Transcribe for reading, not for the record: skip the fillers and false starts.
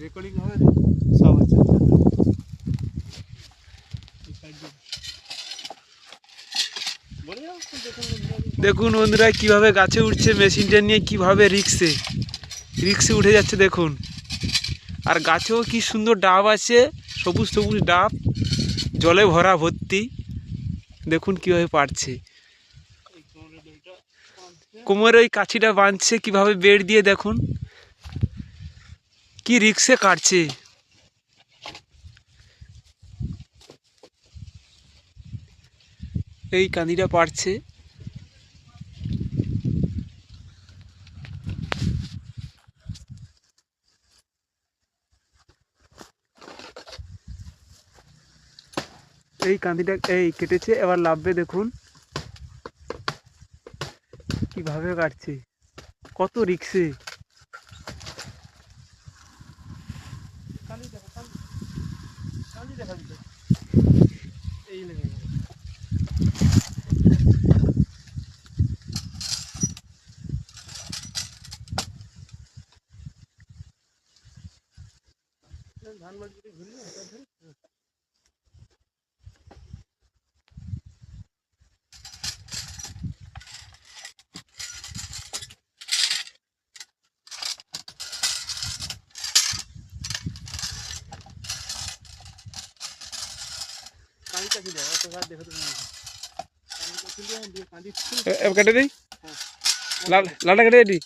Recording হবে সব আছে। দেখুন বন্ধুরা কিভাবে গাছে উঠছে মেশিনটা নিয়ে, কিভাবে রিক্সে উঠে যাচ্ছে দেখুন। আর গাছেও কি সুন্দর ডাব আছে, সবুজ সবুজ ডাব, জলে ভরা ভর্তি। দেখুন কিভাবে পারছে, কোমরে ওই কাছিটা বাঁধছে কিভাবে বেড় দিয়ে, দেখুন কি রিক্সে কাটছে। এই কাঁদিটা পারছে। এই কাঁদিটা এই কেটেছে, এবার লাভবে দেখুন কিভাবে কাটছে, কত রিক্সে। ধান বাড়ি ঘুরলে কেটে দিই, লালটা কেটে দিই।